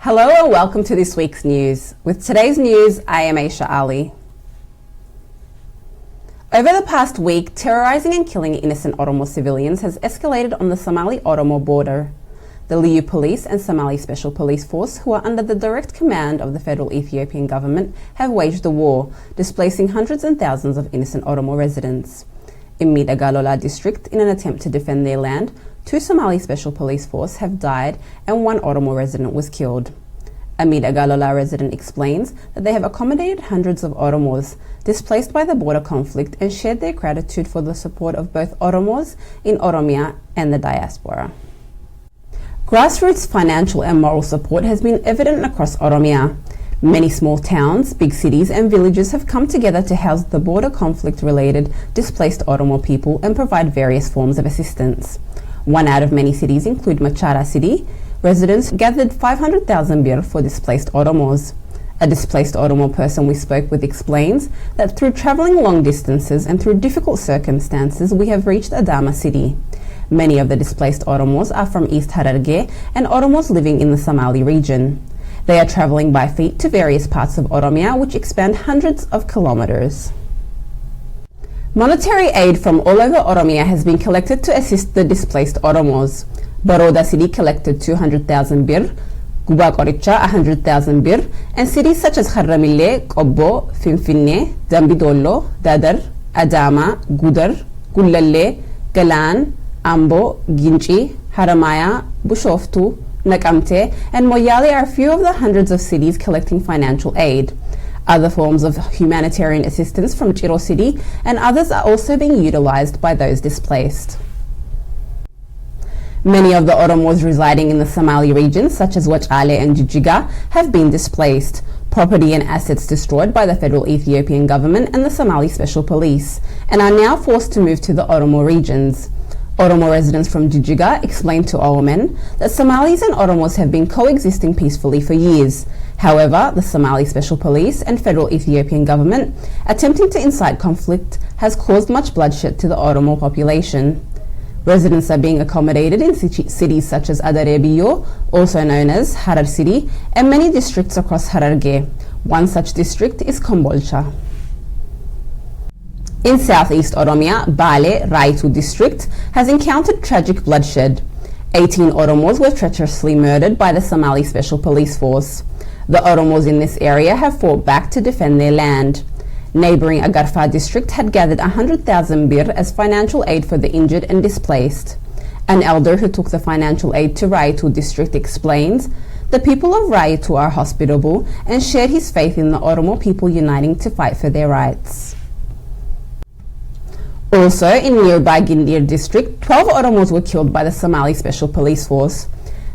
Hello and welcome to this week's news. With today's news, I am Aisha Ali. Over the past week, terrorising and killing innocent Oromo civilians has escalated on the Somali-Oromo border. The Liu Police and Somali Special Police Force, who are under the direct command of the federal Ethiopian government, have waged a war, displacing hundreds and thousands of innocent Oromo residents. In Midagalola district, in an attempt to defend their land, 2 Somali Special Police Force have died and 1 Oromo resident was killed. A Midagalola resident explains that they have accommodated hundreds of Oromos displaced by the border conflict and shared their gratitude for the support of both Oromos in Oromia and the diaspora. Grassroots financial and moral support has been evident across Oromia. Many small towns, big cities and villages have come together to house the border conflict-related displaced Oromo people and provide various forms of assistance. One out of many cities include Machara City. Residents gathered 500,000 birr for displaced Oromos. A displaced Oromo person we spoke with explains that through travelling long distances and through difficult circumstances, we have reached Adama City. Many of the displaced Oromos are from East Hararghe and Oromos living in the Somali region. They are travelling by feet to various parts of Oromia, which expand hundreds of kilometres. Monetary aid from all over Oromia has been collected to assist the displaced Oromos. Baroda City collected 200,000 birr, Guba Qoricha 100,000 birr, and cities such as Harramille, Qobbo, Finfinne, Dambidollo, Dadar, Adama, Gudar, Gullalle, Galan, Ambo, Ginchi, Haramaya, Bushoftu, Nakamte, and Moyale are a few of the hundreds of cities collecting financial aid. Other forms of humanitarian assistance from Chiro City and others are also being utilised by those displaced. Many of the Oromos residing in the Somali region, such as Wachale and Jijiga, have been displaced, property and assets destroyed by the federal Ethiopian government and the Somali Special Police, and are now forced to move to the Oromo regions. Oromo residents from Jijiga explained to OMN that Somalis and Oromos have been coexisting peacefully for years. However, the Somali Special Police and federal Ethiopian government attempting to incite conflict has caused much bloodshed to the Oromo population. Residents are being accommodated in cities such as Adarebiyo, also known as Harar City, and many districts across Hararghe. One such district is Kombolcha. In southeast Oromia, Bale, Raitu district has encountered tragic bloodshed. 18 Oromos were treacherously murdered by the Somali Special Police Force. The Oromos in this area have fought back to defend their land. Neighbouring Agarfa district had gathered 100,000 birr as financial aid for the injured and displaced. An elder who took the financial aid to Raitu district explains, the people of Raitu are hospitable and shared his faith in the Oromo people uniting to fight for their rights. Also, in nearby Gindir district, 12 Oromos were killed by the Somali Special Police Force.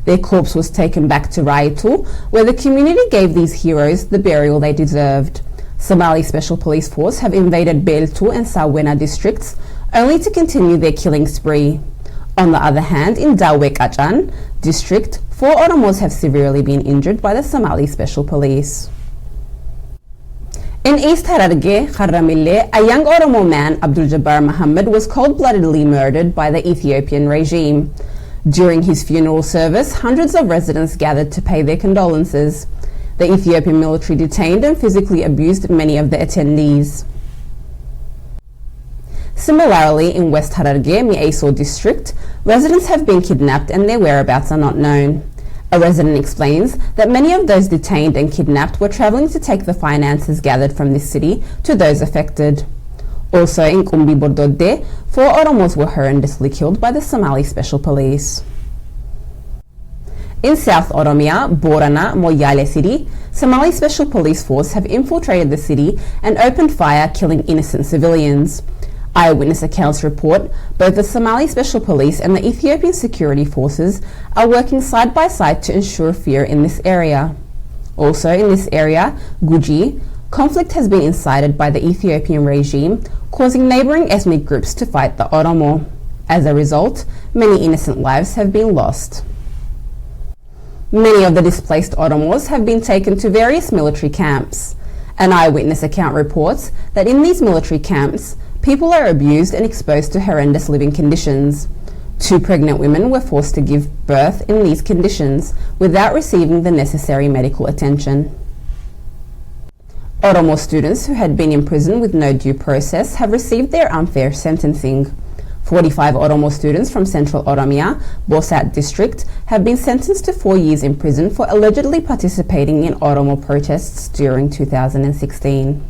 Their corpse was taken back to Raitu, where the community gave these heroes the burial they deserved. Somali Special Police Force have invaded Beltu and Sawena districts, only to continue their killing spree. On the other hand, in Dawe Kachan district, 4 Oromos have severely been injured by the Somali Special Police. In East Hararghe, Kharramille, a young Oromo man, Abdul Jabbar Muhammad, was cold-bloodedly murdered by the Ethiopian regime. During his funeral service, hundreds of residents gathered to pay their condolences. The Ethiopian military detained and physically abused many of the attendees. Similarly, in West Hararghe, Mieso district, residents have been kidnapped and their whereabouts are not known. A resident explains that many of those detained and kidnapped were travelling to take the finances gathered from this city to those affected. Also in Kumbi Bordodde, 4 Oromos were horrendously killed by the Somali Special Police. In South Oromia, Borana, Moyale City, Somali Special Police Force have infiltrated the city and opened fire, killing innocent civilians. Eyewitness accounts report both the Somali Special Police and the Ethiopian security forces are working side by side to ensure fear in this area. Also in this area, Guji, conflict has been incited by the Ethiopian regime, causing neighbouring ethnic groups to fight the Oromo. As a result, many innocent lives have been lost. Many of the displaced Oromos have been taken to various military camps. An eyewitness account reports that in these military camps, people are abused and exposed to horrendous living conditions. 2 pregnant women were forced to give birth in these conditions without receiving the necessary medical attention. Oromo students who had been in prison with no due process have received their unfair sentencing. 45 Oromo students from Central Oromia, Bosat district, have been sentenced to 4 years in prison for allegedly participating in Oromo protests during 2016.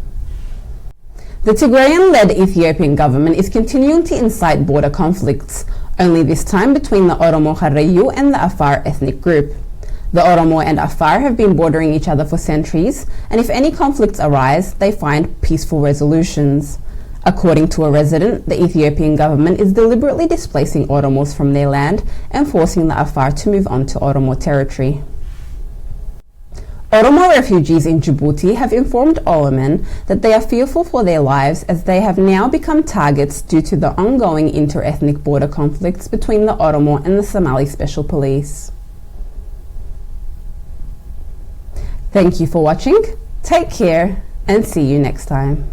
The Tigrayan-led Ethiopian government is continuing to incite border conflicts, only this time between the Oromo Harreyu and the Afar ethnic group. The Oromo and Afar have been bordering each other for centuries, and if any conflicts arise, they find peaceful resolutions. According to a resident, the Ethiopian government is deliberately displacing Oromos from their land and forcing the Afar to move on to Oromo territory. Oromo refugees in Djibouti have informed OMN that they are fearful for their lives as they have now become targets due to the ongoing inter-ethnic border conflicts between the Oromo and the Somali Special Police. Thank you for watching, take care, and see you next time.